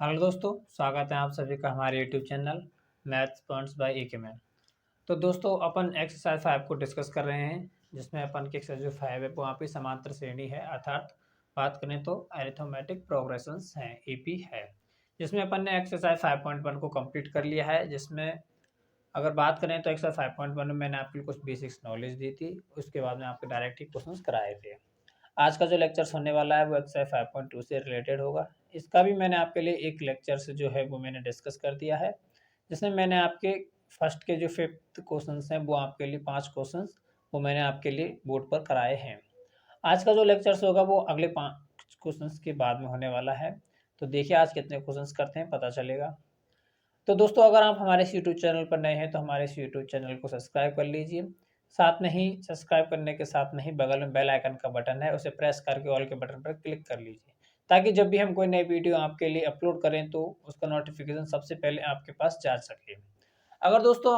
Hello दोस्तों, स्वागत है आप सभी का हमारे YouTube channel maths points by A K man. तो दोस्तों अपन एक्सरसाइज 5 को डिस्कस कर रहे हैं, जिसमें अपन की एक्सरसाइज जो 5 है वो वहाँ पे समांतर श्रेणी है, अर्थात बात करें तो अरिथमेटिक प्रोग्रेशंस हैं, एपी है। जिसमें अपन ने एक्सरसाइज 5.1 को कंप्लीट कर लिया है। जिसमें अगर बात करें तो एक्सरसाइज 5.1 में मैंने आपके कुछ बेसिक्स नॉलेज दी थी, उसके बाद में आपके डायरेक्ट ही क्वेश्चंस कराए थे। आज का जो लेक्चर्स होने वाला है वो एक्सरसाइज 5.2 से रिलेटेड होगा। इसका भी मैंने आपके लिए एक लेक्चर्स जो है वो मैंने डिस्कस कर दिया है, जिसमें मैंने आपके फर्स्ट के जो 5th क्वेश्चंस हैं वो आपके लिए 5 क्वेश्चंस वो मैंने आपके लिए बोर्ड पर कराए हैं। आज का जो लेक्चर्स होगा वो अगले 5 क्वेश्चंस के बाद में होने वाला है। तो देखिए आज कितने क्वेश्चंस करते हैं, पता चलेगा। तो दोस्तों अगर आप हमारे इस यूट्यूब चैनल पर नए हैं तो हमारे इस यूट्यूब चैनल को सब्सक्राइब कर लीजिए। साथ में ही सब्सक्राइब करने के साथ में ही बगल में बेल आइकन का बटन है, उसे प्रेस करके ऑल के बटन पर क्लिक कर लीजिए, ताकि जब भी हम कोई नई वीडियो आपके लिए अपलोड करें तो उसका नोटिफिकेशन सबसे पहले आपके पास जा सके। अगर दोस्तों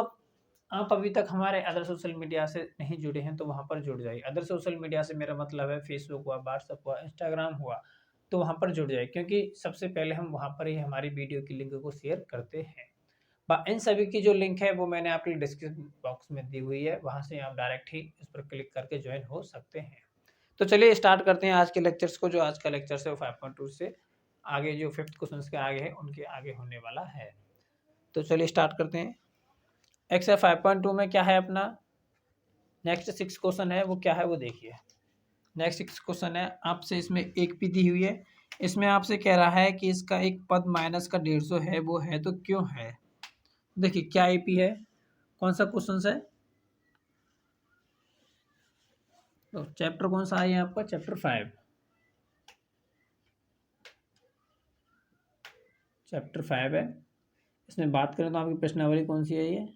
आप अभी तक हमारे अदर सोशल मीडिया से नहीं जुड़े हैं तो वहाँ पर जुड़ जाइए। अदर सोशल मीडिया से मेरा मतलब है फेसबुक हुआ, व्हाट्सएप हुआ, इंस्टाग्राम हुआ, तो वहाँ पर जुड़ जाइए, क्योंकि सबसे पहले हम वहाँ पर ही हमारी वीडियो की लिंक को शेयर करते हैं। इन सभी की जो लिंक है वो मैंने आपके डिस्क्रिप्शन बॉक्स में दी हुई है, वहाँ से आप डायरेक्ट ही उस पर क्लिक करके ज्वाइन हो सकते हैं। तो चलिए स्टार्ट करते हैं आज के लेक्चर्स को। जो आज का लेक्चर है वो 5.2 से आगे जो 5th क्वेश्चन के आगे है उनके आगे होने वाला है। तो चलिए स्टार्ट करते हैं। एक्सरसाइज 5.2 में क्या है अपना नेक्स्ट 6 क्वेश्चन है, वो क्या है वो देखिए। नेक्स्ट 6 क्वेश्चन है आपसे, इसमें एक पी दी हुई है। इसमें आपसे कह रहा है कि इसका एक पद माइनस का 150 है, वो है तो क्यों है। देखिए क्या एपी है, कौन सा क्वेश्चन है। तो चैप्टर कौन सा है आपका, चैप्टर 5। चैप्टर 5 है। इसमें बात करें तो आपकी प्रश्नावली कौन सी है, ये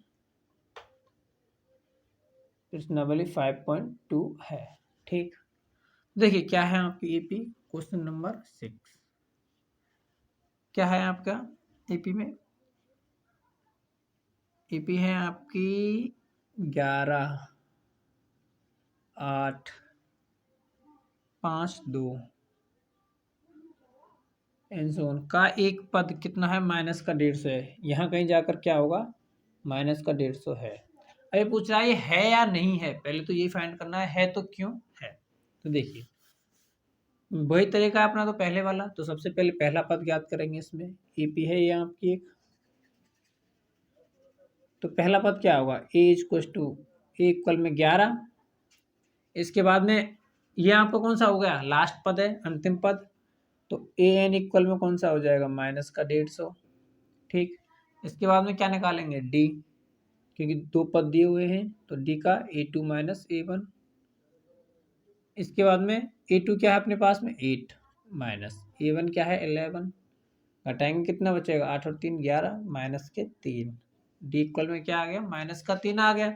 प्रश्नावली 5.2 है। ठीक, देखिए क्या है आपकी एपी क्वेश्चन नंबर 6। क्या है आपका एपी में, एपी है आपकी 11, 8, 5, 2 एंड का एक पद कितना है, माइनस का 150 है। यहाँ कहीं जाकर क्या होगा, माइनस का 150 है। अभी पूछ रहा है या नहीं है, पहले तो ये फाइंड करना है तो क्यों है। तो देखिए वही तरीका है अपना, तो पहले वाला, तो सबसे पहले पहला पद ज्ञात करेंगे। इसमें एपी है ये आपकी एक, तो पहला पद क्या होगा, ए इक्वल टू ए इक्वल में 11। इसके बाद में ये आपका कौन सा हो गया, लास्ट पद है, अंतिम पद। तो ए एन इक्वल में कौन सा हो जाएगा, माइनस का 150। ठीक, इसके बाद में क्या निकालेंगे, डी, क्योंकि दो पद दिए हुए हैं, तो डी का a2 माइनस a1। इसके बाद में a2 क्या है अपने पास में 8 माइनस a1 क्या है 11। घटाएंगे कितना बचेगा, 8 और 3 11 माइनस के 3। डी इक्वल में क्या आ गया, माइनस का 3 आ गया।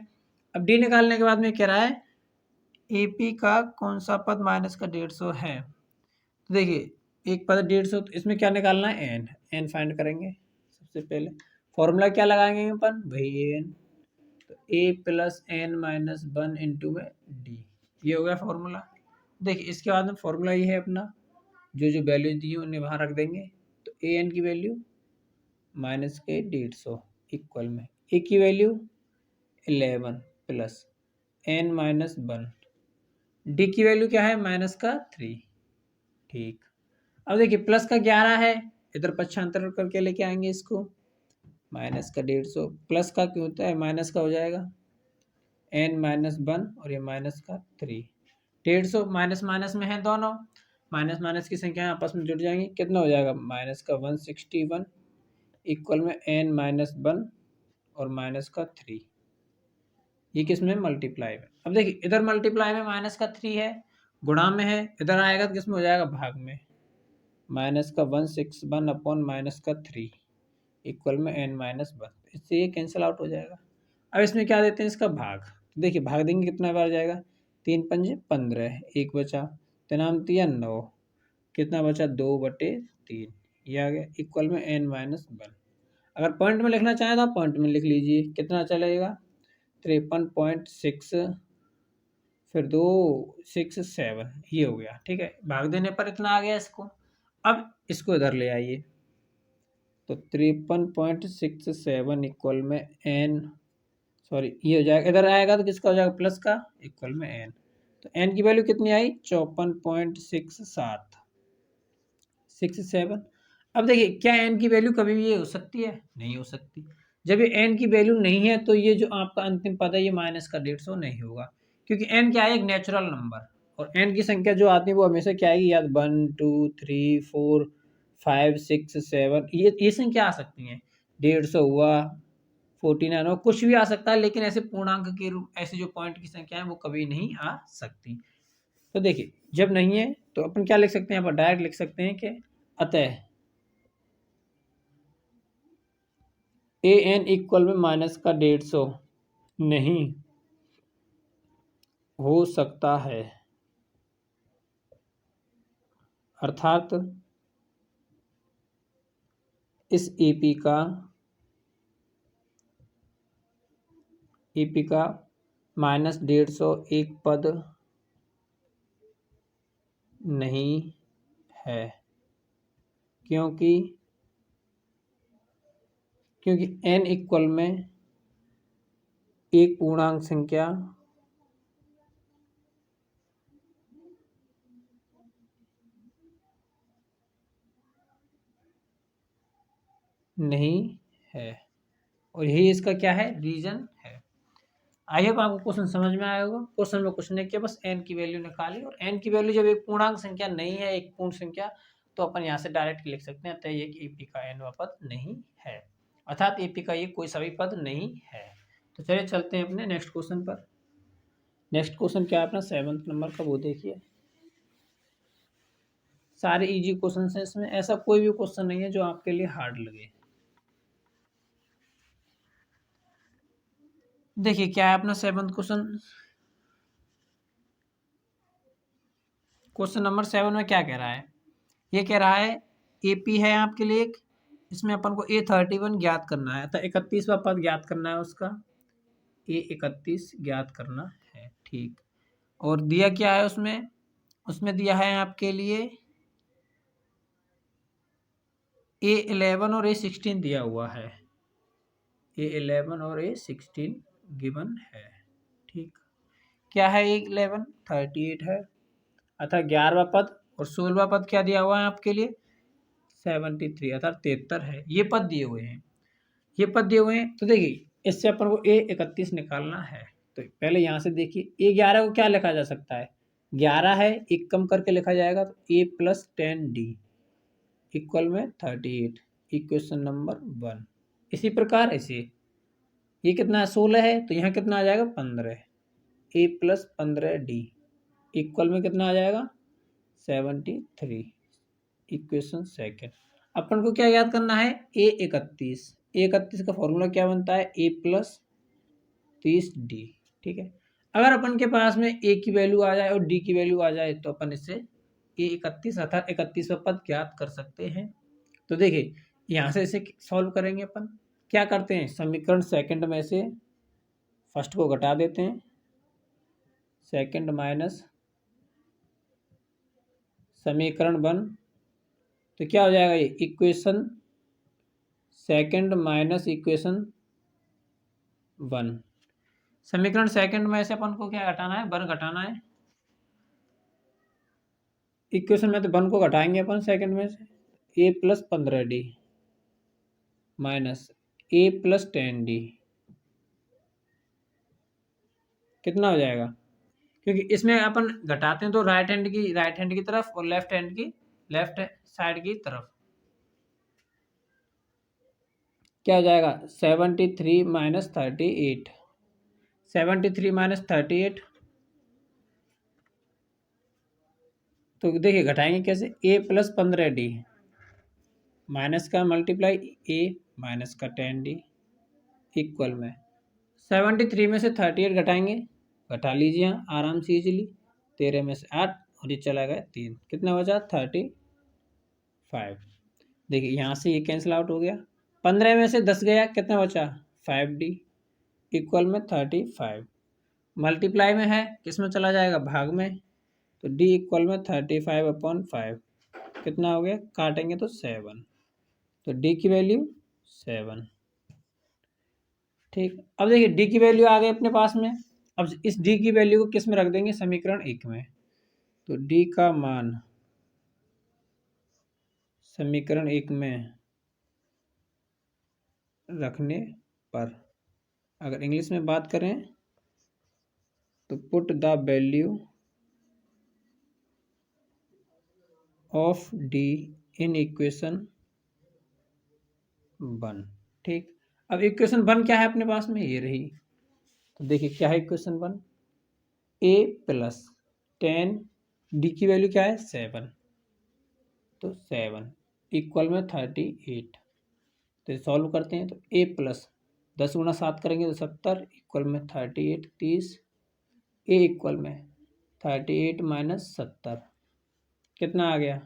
अब डी निकालने के बाद में कह रहा है एपी का कौन सा पद माइनस का 150 है। तो देखिए एक पद 150, तो इसमें क्या निकालना है, एन, एन फाइंड करेंगे। सबसे पहले फॉर्मूला क्या लगाएंगे अपन, वही एन, तो ए प्लस एन माइनस 1 इंटू में डी, ये हो गया फॉर्मूला। देखिए इसके बाद में फॉर्मूला ये है अपना, जो जो वैल्यू दी है उन्हें वहाँ रख देंगे। तो ए एन की वैल्यू माइनस के 150 इक्वल में ए की value 11 plus n minus 1, d की वैल्यू क्या है, माइनस का 3। ठीक, अब देखिए प्लस का 11 है, इधर पक्षांतर करके लेके आएंगे इसको। माइनस का 150 प्लस का क्यों होता है, माइनस का हो जाएगा एन माइनस 1, और ये माइनस का 3। 150 माइनस माइनस में है दोनों, माइनस माइनस की संख्या आपस में जुड़ जाएंगी, कितना हो जाएगा, माइनस का 161 इक्वल में एन माइनस 1 और माइनस का 3। ये किस में, मल्टीप्लाई में। अब देखिए इधर मल्टीप्लाई में माइनस का 3 है, गुणा में है, इधर आएगा तो किस में हो जाएगा, भाग में। माइनस का 161 अपॉन माइनस का 3 इक्वल में एन माइनस 1, इससे ये कैंसिल आउट हो जाएगा। अब इसमें क्या देते हैं, इसका भाग। तो देखिए भाग देंगे कितना बार जाएगा, 3 पंजे 15, एक बचा, 3 9, कितना बचा, 2/3, ये आ गया इक्वल में एन माइनस 1। अगर पॉइंट में लिखना चाहें तो आप पॉइंट में लिख लीजिए, कितना चलेगा, 53.6 फिर 2 6 7, ये हो गया। ठीक है, भाग देने पर इतना आ गया इसको। अब इसको इधर ले आइए, तो 53.67 इक्वल में एन, सॉरी ये हो जाएगा, इधर आएगा तो किसका हो जाएगा प्लस का, इक्वल में एन। तो एन की वैल्यू कितनी आई 54.67। अब देखिए क्या एन की वैल्यू कभी भी ये हो सकती है, नहीं हो सकती। जब ये एन की वैल्यू नहीं है तो ये जो आपका अंतिम पद है ये माइनस का 150 नहीं होगा, क्योंकि एन क्या है, एक नेचुरल नंबर, और एन की संख्या जो आती है वो हमेशा क्या आएगी याद, 1 2 3 4 5 6 7, ये संख्या आ सकती हैं, 150 हुआ, 49 हुआ, कुछ भी आ सकता है, लेकिन ऐसे पूर्णांक के रूप, ऐसे जो पॉइंट की संख्या है वो कभी नहीं आ सकती। तो देखिए जब नहीं है तो अपन क्या लिख सकते हैं, यहाँ पर डायरेक्ट लिख सकते हैं कि अतः ए एन इक्वल में माइनस का 150 नहीं हो सकता है, अर्थात इस एपी का -150 एक पद नहीं है, क्योंकि n इक्वल में एक पूर्णांक संख्या नहीं है, और यही इसका क्या है, रीजन है। आई होप आपको क्वेश्चन समझ में आया होगा। क्वेश्चन में कुछ नहीं किया, बस एन की वैल्यू निकाली, और एन की वैल्यू जब एक पूर्णांक संख्या नहीं है, एक पूर्ण संख्या, तो अपन यहाँ से डायरेक्ट लिख सकते हैं, अतः ये एपी का एनवां पद नहीं है, अर्थात एपी का ये कोई सभी पद नहीं है। तो चलिए चलते हैं अपने नेक्स्ट क्वेश्चन पर। नेक्स्ट क्वेश्चन क्या है अपना 7th नंबर का, वो देखिए। सारे इजी क्वेश्चन हैं इसमें, ऐसा कोई भी क्वेश्चन नहीं है जो आपके लिए हार्ड लगे। देखिए क्या है अपना 7th क्वेश्चन। क्वेश्चन नंबर 7 में क्या कह रहा है, ये कह रहा है एपी है आपके लिए एक, इसमें अपन को A31 ज्ञात करना है, तो 31वां पद ज्ञात करना है उसका, A31 ज्ञात करना है, ठीक। और दिया क्या है उसमें, उसमें दिया है आपके लिए A11 और A16 दिया हुआ है, A11 और A16 गिवन है, ठीक। क्या है A11 38 है, अतः 11वां पद, और 16वां पद क्या दिया हुआ है आपके लिए 73 अर्थात 73 है, ये पद दिए हुए हैं, ये पद दिए हुए हैं। तो देखिए इससे अपन को A31 निकालना है, तो पहले यहाँ से देखिए A11 को क्या लिखा जा सकता है, 11 है, एक कम करके लिखा जाएगा, तो A + 10D इक्वल में 38, इक्वेशन नंबर 1। इसी प्रकार ऐसे ये कितना है 16 है, तो यहाँ कितना आ जाएगा 15, A + 15D इक्वल में कितना आ जाएगा 73, इक्वेशन सेकेंड। अपन को क्या याद करना है, A31 का फॉर्मूला क्या बनता है, A + 30D, ठीक है। अगर अपन के पास में A की वैल्यू आ जाए और D की वैल्यू आ जाए तो अपन इससे A31 अर्थात 31वां पद ज्ञात कर सकते हैं। तो देखिए यहाँ से इसे सॉल्व करेंगे अपन, क्या करते हैं, समीकरण सेकंड में से फर्स्ट को घटा देते हैं, सेकंड माइनस समीकरण 1, तो क्या हो जाएगा ये इक्वेशन सेकंड माइनस इक्वेशन 1। समीकरण सेकंड में से अपन को क्या घटाना है, 1 घटाना है, इक्वेशन में तो 1 को घटाएंगे अपन सेकंड में से, A + 15D minus A + 10D कितना हो जाएगा, क्योंकि इसमें अपन घटाते हैं तो राइट हैंड की तरफ और लेफ्ट साइड की तरफ, क्या हो जाएगा 73 - 38, 73 - 38, तो देखिए घटाएंगे कैसे, A + 15D माइनस का मल्टीप्लाई A माइनस का 10D इक्वल में 73 में से 38 घटाएंगे, घटा लीजिए आराम से इजीली, 13 में से 8 और ये चला गया 3, कितना बचा 35। देखिए यहाँ से ये कैंसिल आउट हो गया, 15 में से 10 गया, कितना बचा 5D इक्वल में 35, मल्टीप्लाई में है, किस में चला जाएगा भाग में, तो D इक्वल में 35/5 कितना हो गया, काटेंगे तो 7, तो डी की वैल्यू 7। ठीक, अब देखिए डी की वैल्यू आ गई अपने पास में। अब इस डी की वैल्यू को किस में रख देंगे, समीकरण 1 में। तो डी का मान समीकरण 1 में रखने पर, अगर इंग्लिश में बात करें तो put the value of D in equation 1। ठीक, अब इक्वेशन 1 क्या है अपने पास में, ये रही। तो देखिए क्या है इक्वेशन 1, ए प्लस 10, डी की वैल्यू क्या है 7, तो 7 इक्वल में 38। तो सॉल्व करते हैं, तो ए प्लस 10 गुना 7 करेंगे तो 70 इक्वल में 38, 30। ए इक्वल में 38 माइनस 70 कितना आ गया,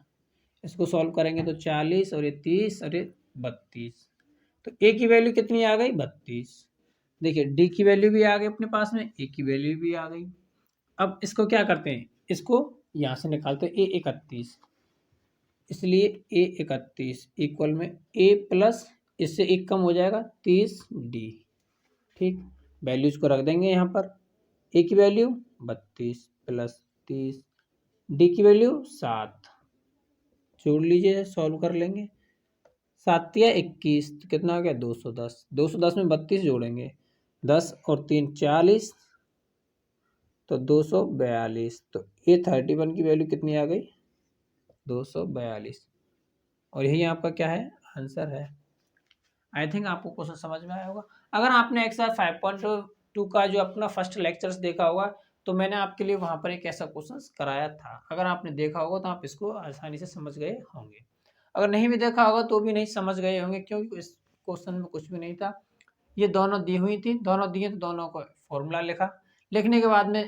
इसको सॉल्व करेंगे तो 40 और ये 30 और ये 32। तो ए की वैल्यू कितनी आ गई, 32। देखिए डी की वैल्यू भी आ गई अपने पास में, ए की वैल्यू भी आ गई। अब इसको क्या करते हैं, इसको यहाँ से निकालते हैं, ए 31, इसलिए ए 31 इक्वल में ए प्लस इससे एक कम हो जाएगा 30 डी। ठीक, वैल्यूज को रख देंगे यहाँ पर, ए की वैल्यू 32 प्लस 30, डी की वैल्यू 7, जोड़ लीजिए सॉल्व कर लेंगे। 7 या 21 तो कितना हो गया 210, 210 में 32 जोड़ेंगे, 10 और 3 40, तो 242। तो ए 31 की वैल्यू कितनी आ गई, 242, और यही आपका क्या है, आंसर है। आई थिंक आपको क्वेश्चन समझ में आया होगा। अगर आपने एक्सरसाइज 5.2 का जो अपना फर्स्ट लेक्चर्स देखा होगा, तो मैंने आपके लिए वहाँ पर एक ऐसा क्वेश्चन कराया था। अगर आपने देखा होगा तो आप इसको आसानी से समझ गए होंगे। अगर नहीं भी देखा होगा तो भी नहीं समझ गए होंगे, क्योंकि इस क्वेश्चन में कुछ भी नहीं था। ये दोनों दी हुई थी, दोनों दिए तो दोनों को फॉर्मूला लिखा, लिखने के बाद में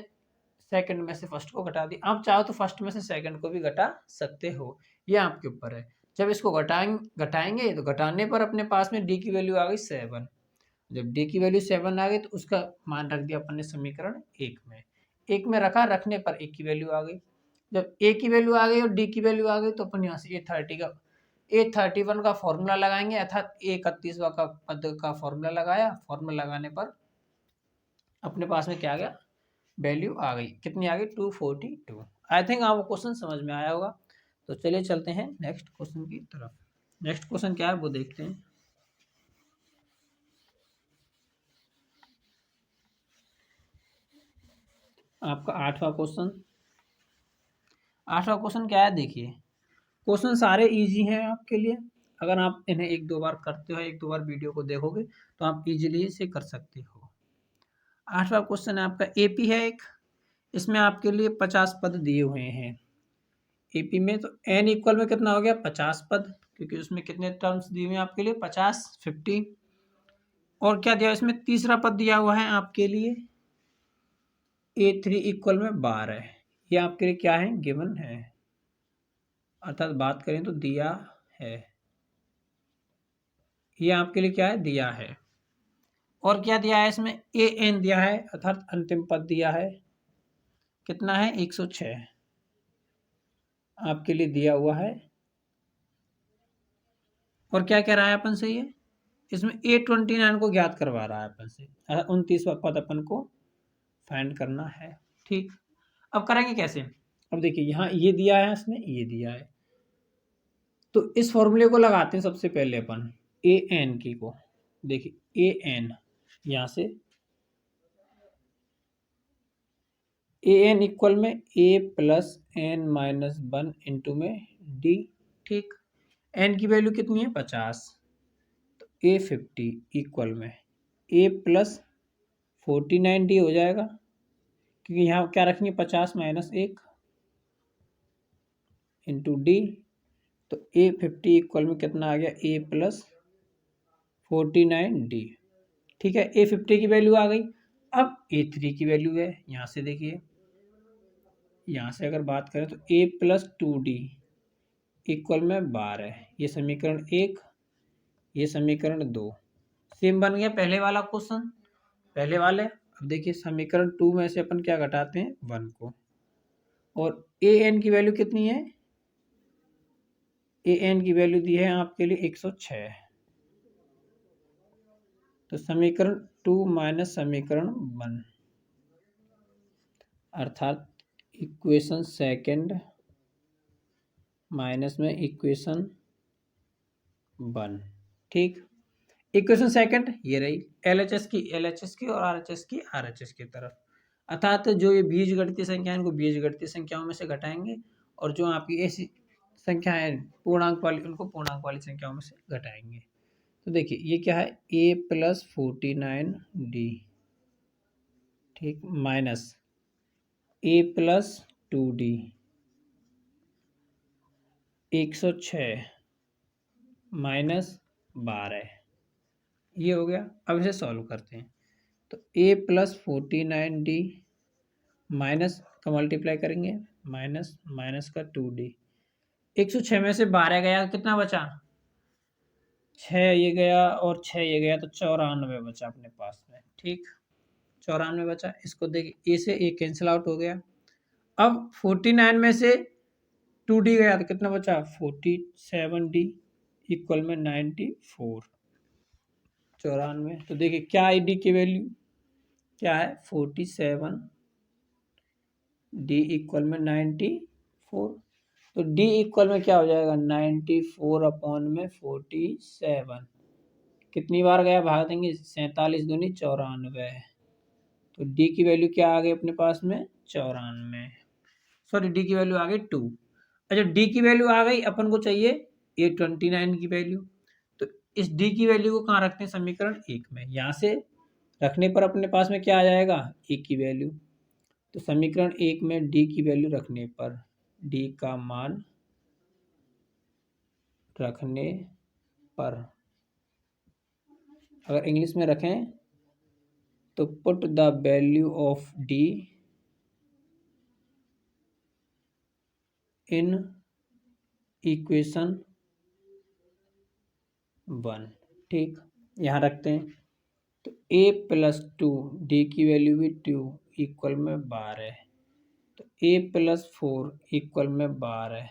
सेकंड में से फर्स्ट को घटा दी। आप चाहो तो फर्स्ट में से सेकंड को भी घटा सकते हो, ये आपके ऊपर है। जब इसको घटाएंगे तो घटाने पर अपने पास में डी की वैल्यू आ गई 7। जब डी की वैल्यू 7 आ गई तो उसका मान रख दिया अपन ने समीकरण 1 में। 1 में रखा, रखने पर ए की वैल्यू आ गई। जब ए की वैल्यू आ गई और डी की वैल्यू आ गई तो अपन यहाँ से A31 का फॉर्मूला लगाएंगे, अर्थात A31 का पद का फॉर्मूला लगाया। फॉर्मूला लगाने पर अपने पास में क्या आ गया, वैल्यू आ गई, कितनी आ गई 242। आई थिंक आपको क्वेश्चन समझ में आया होगा। तो चलिए चलते हैं नेक्स्ट क्वेश्चन की तरफ। नेक्स्ट क्वेश्चन क्या है वो देखते हैं। आपका 8वां क्वेश्चन, 8वां क्वेश्चन क्या है, देखिए क्वेश्चन सारे इजी हैं आपके लिए। अगर आप इन्हें 1-2 बार करते हो, 1-2 बार वीडियो को देखोगे तो आप इजीली इसे कर सकते हो। 8वां क्वेश्चन है आपका एपी है एक, इसमें आपके लिए 50 पद दिए हुए हैं एपी में। तो एन इक्वल में कितना हो गया 50 पद, क्योंकि उसमें कितने टर्म्स दिए हुए हैं आपके लिए 50, 50। और क्या दिया इसमें, तीसरा पद दिया हुआ है आपके लिए A3 इक्वल में 12। ये आपके लिए क्या है, गिवन है, अर्थात बात करें तो दिया है। ये आपके लिए क्या है, दिया है। और क्या दिया है इसमें, AN दिया है, अर्थात अंतिम पद दिया है, कितना है 106 आपके लिए दिया हुआ है। और क्या कह रहा है अपन से, ये इसमें A29 को ज्ञात करवा रहा है अपन से, 29वां पद अपन को फाइंड करना है। ठीक, अब करेंगे कैसे, अब देखिए यहाँ ये दिया है, इसमें ये दिया है, तो इस फॉर्मूले को लगाते हैं सबसे पहले अपन AN की को। देखिए AN यहाँ से AN इक्वल में A plus N minus 1 into में D। ठीक, N की वैल्यू कितनी है 50, तो A50 इक्वल में A प्लस 49 D हो जाएगा, क्योंकि यहाँ क्या रखेंगे 50 माइनस 1 इंटू D। तो A50 इक्वल में कितना आ गया, A प्लस 49D। ठीक है, A50 की वैल्यू आ गई। अब A3 की वैल्यू है, यहाँ से देखिए, यहाँ से अगर बात करें तो A प्लस 2D इक्वल में 12। ये समीकरण 1, ये समीकरण 2 सेम बन गया पहले वाला क्वेश्चन, पहले वाले। अब देखिए समीकरण 2 में से अपन क्या घटाते हैं 1 को, और AN की वैल्यू कितनी है ए एन की वैल्यू दी है आपके लिए 106। तो समीकरण 2 माइनस समीकरण 1 अर्थात इक्वेशन सेकंड माइनस में इक्वेशन 1। ठीक, इक्वेशन सेकंड ये रही एलएचएस की और आरएचएस की तरफ, अर्थात जो ये बीजगणितीय संख्या है इनको बीजगणितीय संख्याओं में से घटाएंगे और जो आपकी ऐसी संख्या है पूर्णांक वाली उनको पूर्णांक वाली संख्याओं में से घटाएंगे। तो देखिए ये क्या है a+49d, ठीक, माइनस a+2d 106 माइनस 12, ये हो गया। अब इसे सॉल्व करते हैं तो a+49d माइनस का मल्टीप्लाई करेंगे माइनस माइनस का 2d, 106 में से 12 गया कितना बचा 6 ये गया और 6 ये गया तो 94 बचा अपने पास में। ठीक, 94 बचा। इसको देखिए ए से ए कैंसिल आउट हो गया। अब 49 में से 2d गया तो कितना बचा 47d इक्वल में 94, 94। तो देखिए क्या है डी की वैल्यू क्या है 47d इक्वल में 94। तो d इक्वल में क्या हो जाएगा 94 अपॉन में 47, कितनी बार गया भाग देंगे 47 दूनी 94। तो d की वैल्यू क्या आ गई अपने पास में 94, सॉरी d की वैल्यू आ गई 2। अच्छा d की वैल्यू आ गई, अपन को चाहिए a29 की वैल्यू। तो इस d की वैल्यू को कहाँ रखते हैं समीकरण 1 में, यहाँ से रखने पर अपने पास में क्या आ जाएगा a की वैल्यू। तो समीकरण 1 में d की वैल्यू रखने पर d का मान रखने पर, अगर इंग्लिश में रखें तो put the value of d in equation 1। ठीक, यहाँ रखते हैं तो a+2 d की वैल्यू भी 2 इक्वल में 12, तो a+4 इक्वल में 12,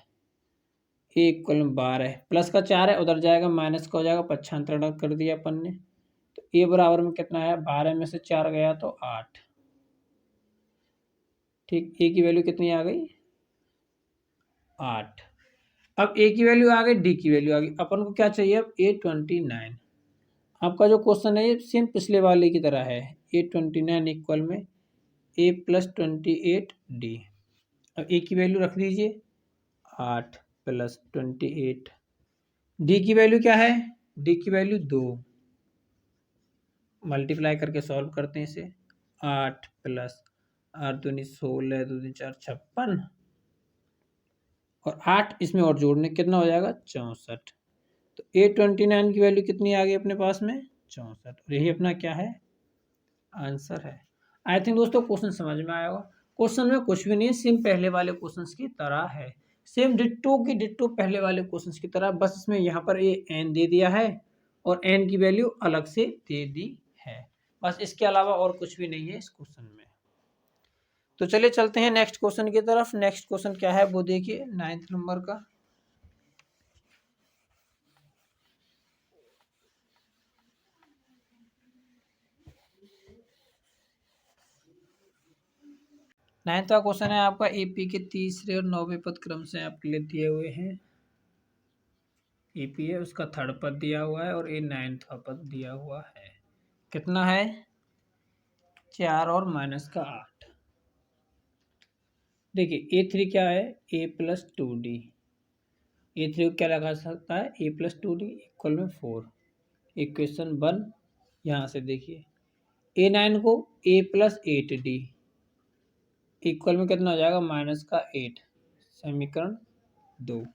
a इक्वल में 12 प्लस का 4 है उधर जाएगा माइनस का हो जाएगा, पक्षांतरण कर दिया अपन ने। तो a बराबर में कितना है 12 में से 4 गया तो 8। ठीक, a की वैल्यू कितनी आ गई 8। अब a की वैल्यू आ गई d की वैल्यू आ गई, अपन को क्या चाहिए अब a29। आपका जो क्वेश्चन है ये सेम पिछले वाले की तरह है, a29 इक्वल में a+28d। अब a की वैल्यू रख दीजिए 8 + 28, d की वैल्यू क्या है d की वैल्यू 2, मल्टीप्लाई करके सॉल्व करते हैं इसे 8 + 8 दूनी 16 दूनी 4 56 और 8 इसमें और जोड़ने कितना हो जाएगा 64। तो a29 की वैल्यू कितनी आ गई अपने पास में 64, और यही अपना क्या है आंसर है। आई थिंक दोस्तों क्वेश्चन समझ में आया होगा। क्वेश्चन में कुछ भी नहीं, सेम पहले वाले क्वेश्चंस की तरह है, सेम डिट्टो की डिट्टो पहले वाले क्वेश्चंस की तरह, बस इसमें यहाँ पर ये n दे दिया है और n की वैल्यू अलग से दे दी है, बस इसके अलावा और कुछ भी नहीं है इस क्वेश्चन में। तो चलिए चलते हैं नेक्स्ट क्वेश्चन की तरफ। नेक्स्ट क्वेश्चन क्या है वो देखिए 9th नंबर का। नाइन्थ का क्वेश्चन है आपका एपी के तीसरे और 9वें पद क्रम से आपके लिए दिए हुए हैं। एपी है उसका थर्ड पद दिया हुआ है और ए 9th पद दिया हुआ है। कितना है 4 और माइनस का 8। देखिए a3 क्या है a+2d, a3 को क्या लगा सकता है a+2d इक्वल में 4, इक्वेशन 1। यहाँ से देखिए a9 को a+8d इक्वल में कितना हो जाएगा माइनस का 8, समीकरण 2।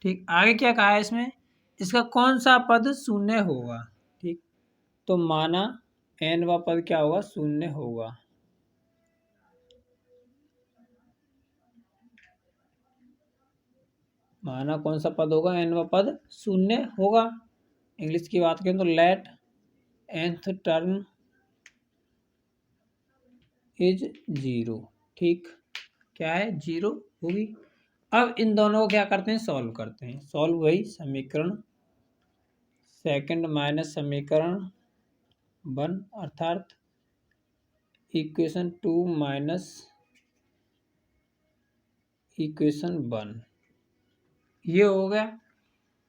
ठीक, आगे क्या कहा है इसमें इसका कौन सा पद शून्य होगा। ठीक, तो माना n वा पद क्या होगा शून्य होगा। माना कौन सा पद होगा n वा पद शून्य होगा। इंग्लिश की बात करें तो लेट nth टर्म इज 0। ठीक, क्या है 0 होगी। अब इन दोनों को क्या करते हैं, सॉल्व करते हैं। सॉल्व वही समीकरण सेकंड माइनस समीकरण 1 अर्थात इक्वेशन 2 माइनस इक्वेशन 1 ये हो गया।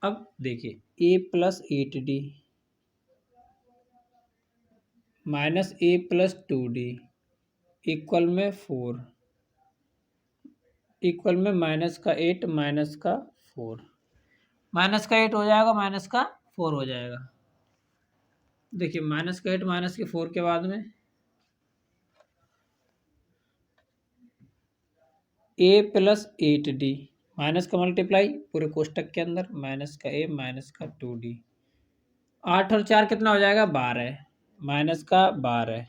अब देखिए ए प्लस 8d माइनस ए प्लस 2d इक्वल में 4 इक्वल में माइनस का 8 माइनस का 4, माइनस का 8 हो जाएगा, माइनस का 4 हो जाएगा। देखिए माइनस का 8 माइनस के 4 के बाद में ए प्लस 8d माइनस का मल्टीप्लाई पूरे कोष्टक के अंदर माइनस का ए माइनस का 2d 8 और 4 कितना हो जाएगा 12 माइनस का 12।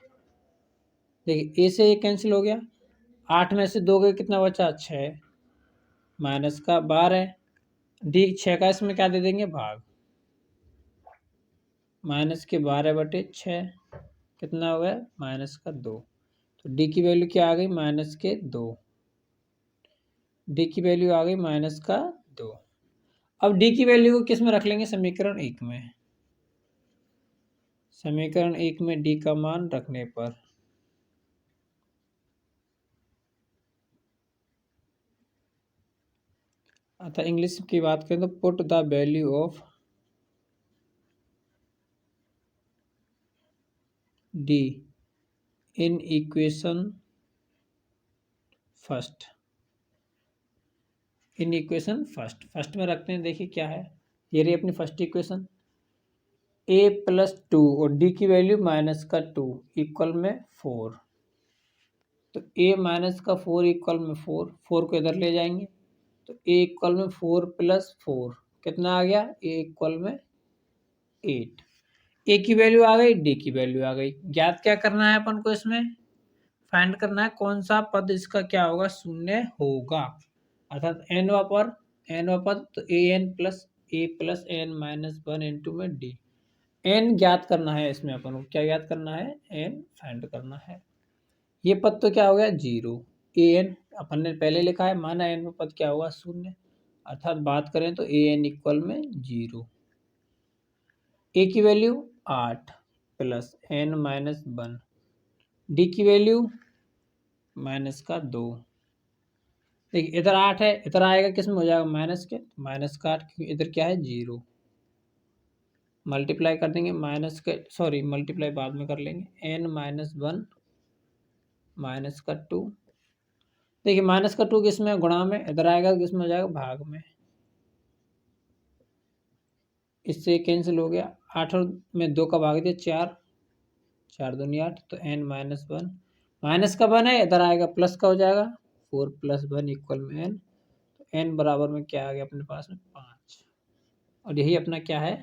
देखिए ए से ये कैंसिल हो गया, 8 में से 2 गए कितना बचा 6 माइनस का 12 डी 6 का इसमें क्या दे देंगे भाग, माइनस के 12/6 कितना हो गया माइनस का 2। तो डी की वैल्यू क्या आ गई माइनस के 2, डी की वैल्यू आ गई माइनस का 2। अब डी की वैल्यू को किस में रख लेंगे समीकरण 1 में, समीकरण 1 में डी का मान रखने पर अतः इंग्लिश की बात करें तो put the value of D in equation first, in equation first में रखते हैं। देखिए क्या है, ये रही अपनी फर्स्ट इक्वेशन a प्लस 2 और d की वैल्यू माइनस का 2 इक्वल में 4। तो a माइनस का 4 इक्वल में 4 को इधर ले जाएंगे तो a इक्वल में 4 प्लस 4 कितना आ गया, a इक्वल में 8। a की वैल्यू आ गई, d की वैल्यू आ गई। ज्ञात क्या करना है अपन को, इसमें फाइंड करना है कौन सा पद इसका क्या होगा शून्य होगा, अर्थात n वा पद तो a plus n minus 1 into में d। n ज्ञात करना है, इसमें अपन को क्या ज्ञात करना है n फाइंड करना है। ये पद तो क्या हो गया 0, an अपन ने पहले लिखा है, माना n में पद क्या होगा शून्य, अर्थात बात करें तो an इक्वल में 0। a की value 8 plus n minus 1, d की वैल्यू माइनस का 2। देखिए इधर 8 है, इधर आएगा किस में हो जाएगा माइनस के, माइनस का 8 क्योंकि इधर क्या है 0, मल्टीप्लाई कर देंगे माइनस के, सॉरी मल्टीप्लाई बाद में कर लेंगे, n माइनस 1 माइनस का 2। देखिए माइनस का 2 किस में गुणा में, इधर आएगा किस में हो जाएगा भाग में, इससे कैंसिल हो गया। 8 में 2 का भाग दिया 4, 4 दूनी 8 तो n माइनस 1 माइनस का 1 है, इधर आएगा प्लस का हो जाएगा 4 प्लस 1 इक्वल में n। तो n बराबर में क्या आ गया अपने पास में 5, और यही अपना क्या है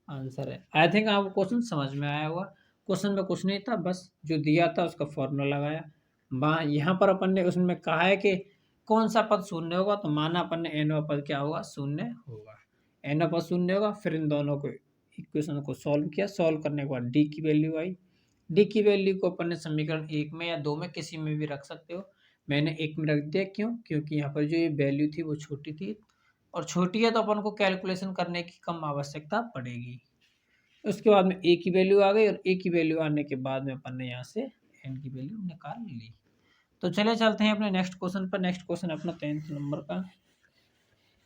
आंसर है। आई थिंक आपको क्वेश्चन समझ में आया होगा। क्वेश्चन में कुछ नहीं था, बस जो दिया था उसका फॉर्मूला लगाया। यहाँ पर अपन ने उसमें कहा है कि कौन सा पद शून्य होगा, तो माना अपन ने एनवा पद क्या होगा शून्य होगा, एनवा पद शून्य होगा। फिर इन दोनों को इक्वेशन को सॉल्व किया, सॉल्व करने के बाद डी की वैल्यू आई। डी की वैल्यू को अपन ने समीकरण 1 में या 2 में किसी में भी रख सकते हो, मैंने 1 में रख दिया। क्यों, क्योंकि यहाँ पर जो ये वैल्यू थी वो छोटी थी, और छोटी है तो अपन को कैलकुलेशन करने की कम आवश्यकता पड़ेगी। उसके बाद में ए की वैल्यू आ गई, और ए की वैल्यू आने के बाद में अपन ने यहाँ से एन की वैल्यू निकाल ली। तो चले चलते हैं अपने नेक्स्ट क्वेश्चन पर। नेक्स्ट क्वेश्चन अपना 10th नंबर का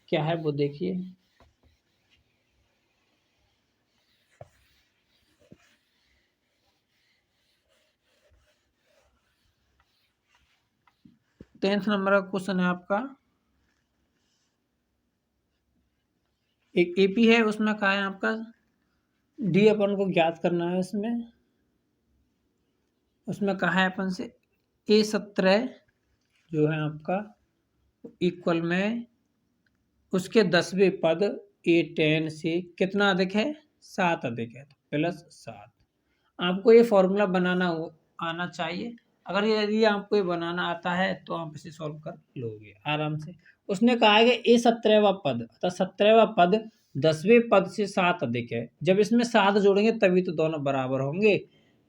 क्या है वो देखिए। टेंथ नंबर का क्वेश्चन है आपका, एक एपी है, उसमें कहा है आपका डी अपन को ज्ञात करना है। उसमें कहा है अपन से A17 जो है आपका इक्वल में उसके 10वें पद A10 से कितना अधिक है 7 अधिक है, तो प्लस 7। आपको ये फॉर्मूला बनाना आना चाहिए। अगर यदि आपको ये बनाना आता है तो आप इसे सॉल्व कर लोगे आराम से। उसने कहा है कि A17वां पद अर्थात 17वां पद 10वें पद से 7 अधिक है। जब इसमें 7 जोड़ेंगे तभी तो दोनों बराबर होंगे।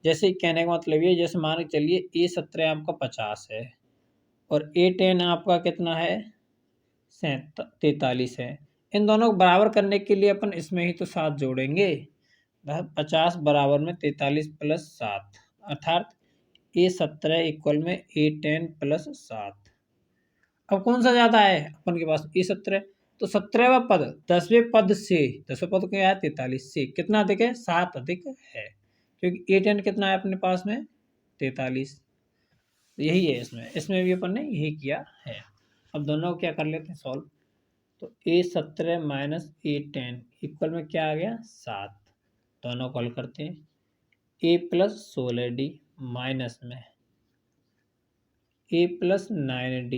जैसे कहने का मतलब ये, जैसे मान के चलिए A17 आपका 50 है और A10 आपका कितना है 43 है। इन दोनों को बराबर करने के लिए अपन इसमें ही तो 7 जोड़ेंगे। 50 बराबर में 43 प्लस 7 अर्थात A17 इक्वल में A10 प्लस 7। अब कौन सा ज़्यादा है अपन के पास? A17। तो 17वां पद 10वें पद से, 10वें पद क्या है 43 से कितना अधिक है? 7 अधिक है, क्योंकि A10 कितना है अपने पास में? 43। यही है इसमें भी अपन ने यही किया है। अब दोनों को क्या कर लेते हैं सॉल्व। तो A17 माइनस A10 इक्वल में क्या आ गया? 7। दोनों को हल करते हैं। A प्लस 16D माइनस में A प्लस 9D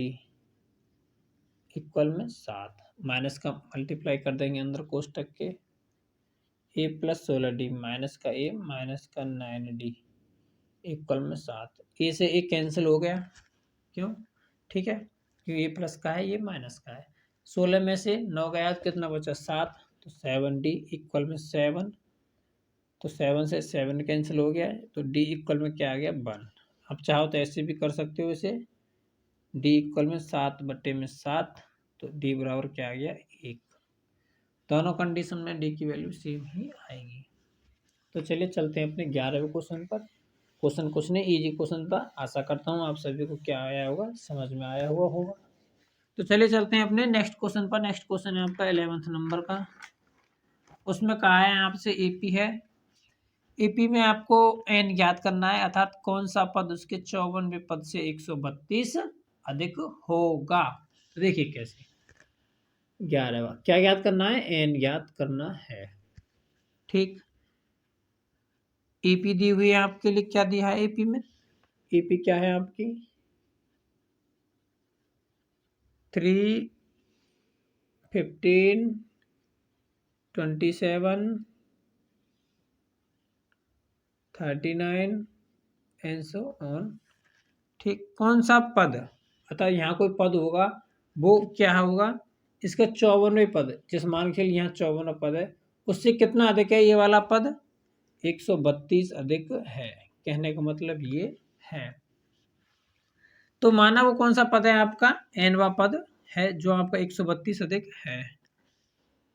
इक्वल में 7। माइनस का मल्टीप्लाई कर देंगे अंदर कोष्टक के। A प्लस 16D माइनस का A माइनस का 9D इक्वल में 7। A से A कैंसिल हो गया, क्यों? ठीक है, क्योंकि A प्लस का है, ये माइनस का है। 16 में से 9 गया तो कितना बचा? 7। तो 7D इक्वल में 7। तो 7 से 7 कैंसिल हो गया है, तो D इक्वल में क्या आ गया? 1। अब चाहो तो ऐसे भी कर सकते हो इसे। D इक्वल में 7 बटे में 7, तो D बराबर क्या आ गया? 1। दोनों कंडीशन में D की वैल्यू सेम ही आएगी। तो चलिए चलते हैं अपने 11वें क्वेश्चन पर। क्वेश्चन कुछ नहीं, इजी क्वेश्चन था। आशा करता हूँ आप सभी को क्या आया होगा, समझ में आया हुआ होगा। तो चलिए चलते हैं अपने नेक्स्ट क्वेश्चन पर। नेक्स्ट क्वेश्चन है आपका 11th नंबर का। उसमें कहा है आपसे एपी है। एपी में आपको एन ज्ञात करना है, अर्थात कौन सा पद उसके 54वें पद से 132 अधिक होगा। तो देखिए कैसे। 11वां क्या ज्ञात करना है? एन ज्ञात करना है। ठीक, एपी दी हुई है आपके लिए। क्या दिया है एपी में? एपी क्या है आपकी? 3, 15, 27, 39 एंड सो ऑन। ठीक, कौन सा पद, अतः यहाँ कोई पद होगा, वो क्या होगा? इसका 54वें पद, जिस मान के लिए यहाँ 54वां पद है, उससे कितना अधिक है ये वाला पद? 132 अधिक है। कहने का मतलब ये है। तो माना वो कौन सा पद है आपका? एनवा पद है जो आपका 132 अधिक है।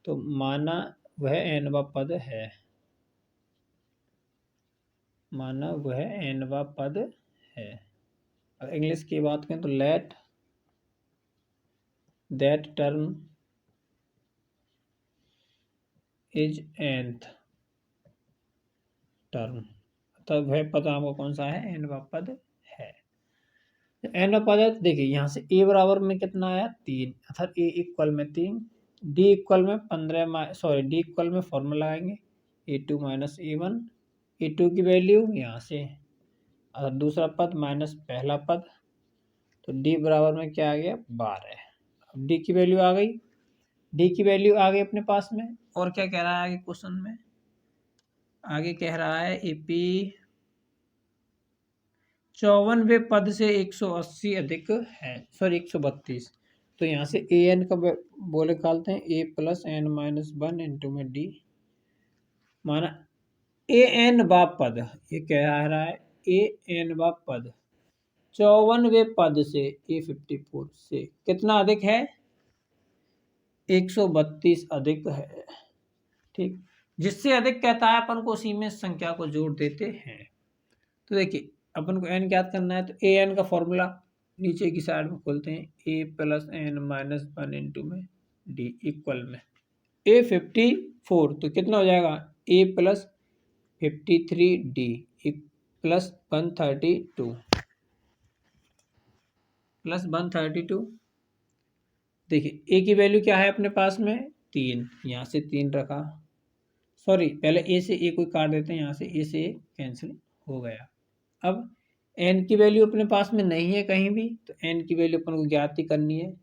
तो माना वह एनवा पद है, माना वह एनवा पद है। और इंग्लिश की बात करें तो let that term is nth term. तब वह पद आपको कौन सा है? एनवा पद है। एनवा पद है तो देखिए यहाँ से ए बराबर में कितना आया? 3, अर्थात ए इक्वल में 3। डी इक्वल में 15, सॉरी डी इक्वल में फॉर्मूला लगाएंगे A2 माइनस A1। A2 की वैल्यू यहाँ से, और दूसरा पद माइनस पहला पद, तो डी बराबर में क्या आ गया? 12। अब डी की वैल्यू आ गई, डी की वैल्यू आ गई अपने पास में। और क्या कह रहा है आगे क्वेश्चन में? आगे कह रहा है एपी 54वें पद से 180 अधिक है, सॉरी 132। तो यहाँ से ए एन का वो निकालते हैं, ए प्लस एन माइनस 1 इंटू में डी। माना ए एन वा पद, ये कह रहा है ए एन वा पद 54वें पद से A54 से कितना अधिक है? 132 अधिक है। ठीक, जिससे अधिक कहता है अपन को उसी में संख्या को जोड़ देते हैं। तो देखिए अपन को एन ज्ञात करना है, तो ए एन का फॉर्मूला नीचे की साइड में खोलते हैं, ए प्लस एन माइनस 1 इंटू में डी इक्वल में A54, तो कितना हो जाएगा? ए प्लस 53D प्लस 132 प्लस 132। देखिए ए की वैल्यू क्या है अपने पास में? 3, यहाँ से 3 रखा, सॉरी पहले ए से ए कोई काट देते हैं, यहाँ से ए से ए कैंसिल हो गया। अब एन की वैल्यू अपने पास में नहीं है कहीं भी, तो एन की वैल्यू अपन को ज्ञात ही करनी है,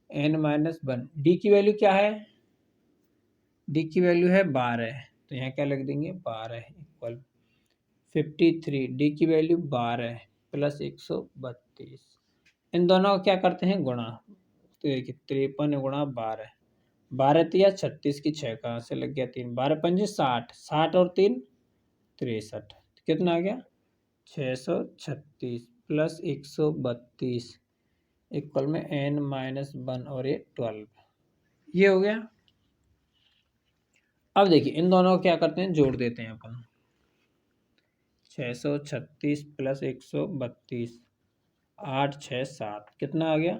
एन माइनस 1। डी की वैल्यू क्या है? डी की वैल्यू है 12, तो यहाँ क्या लिख देंगे? 12 इक्वल 53। डी की वैल्यू 12 प्लस 132। इन दोनों को क्या करते हैं? गुणा। तो देखिए 53 गुणा 12, 12 तिया 36 की 6 कहाँ से लग गया? 3, 12 पंजे 60, 60 और 3 63, कितना आ गया? 636 प्लस 132 इक्वल में n-1 और ये 12, ये हो गया। अब देखिए इन दोनों को क्या करते हैं, जोड़ देते हैं अपन। 636 प्लस 132, 8 6 7, कितना आ गया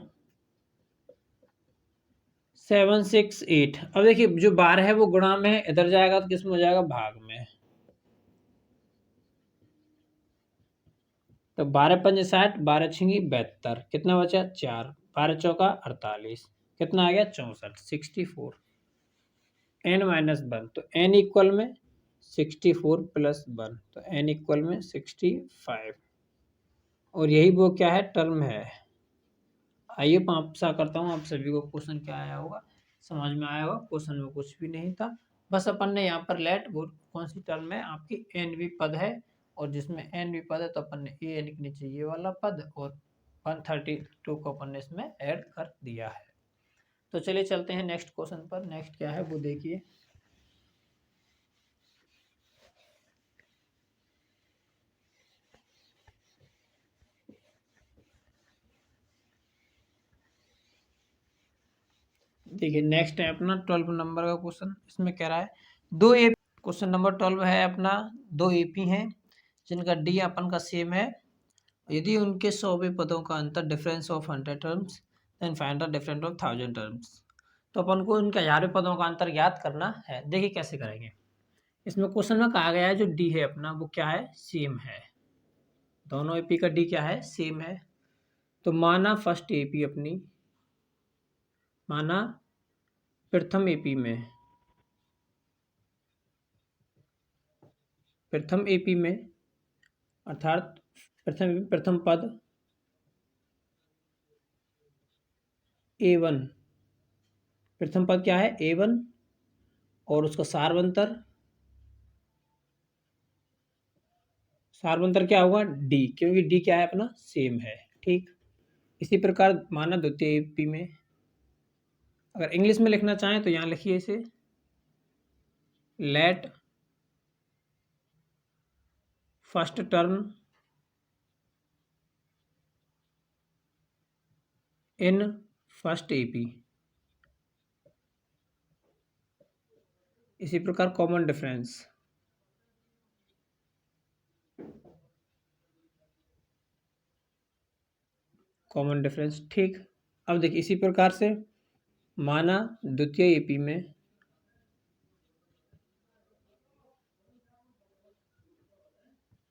768। अब देखिए जो 12 है वो गुणा में है, इधर जाएगा तो किस में हो जाएगा, भाग में। तो 12 पंजे 60, 12 छिंगी 72, कितना बचा 4, 12 चौका 48, कितना आ गया 64, 64। n-1, तो n इक्वल में 64 प्लस 1, तो n इक्वल में 65। और यही वो क्या है, टर्म है। आइए मैं आशा करता हूँ आप सभी को क्वेश्चन क्या आया होगा, समझ में आया होगा। क्वेश्चन में कुछ भी नहीं था, बस अपन ने यहाँ पर लेट वो कौन सी टर्म है आपकी, एन वी पद है, और जिसमें एन वी पद है तो अपन ने ए एन के नीचे ये वाला पद और 132 को अपन ने इसमें ऐड कर दिया है। तो चलिए चलते हैं नेक्स्ट क्वेश्चन पर। नेक्स्ट क्या है वो देखिए। देखिए नेक्स्ट है अपना 12 नंबर का क्वेश्चन। इसमें कह रहा है दो ए, क्वेश्चन नंबर 12 है अपना, दो एपी हैं जिनका डी अपन का सेम है। यदि उनके 100वें पदों का अंतर difference of 100 terms, then find the difference of 1000 terms. तो अपन को इनके 1000वें पदों का अंतर ज्ञात करना है। देखिए कैसे करेंगे। इसमें क्वेश्चन में कहा गया है जो डी है अपना वो क्या है, सेम है। दोनों एपी का डी क्या है, सेम है। तो माना फर्स्ट एपी अपनी, माना प्रथम एपी में, प्रथम एपी में अर्थात प्रथम पद A1, प्रथम पद क्या है A1, और उसका सार्वंतर, सार्वंतर क्या होगा D, क्योंकि D क्या है अपना सेम है। ठीक, इसी प्रकार माना द्वितीय एपी में, अगर इंग्लिश में लिखना चाहें तो यहाँ लिखिए इसे, let first term in first AP. इसी प्रकार कॉमन डिफरेंस, कॉमन डिफरेंस। ठीक, अब देखिए इसी प्रकार से माना द्वितीय एपी में,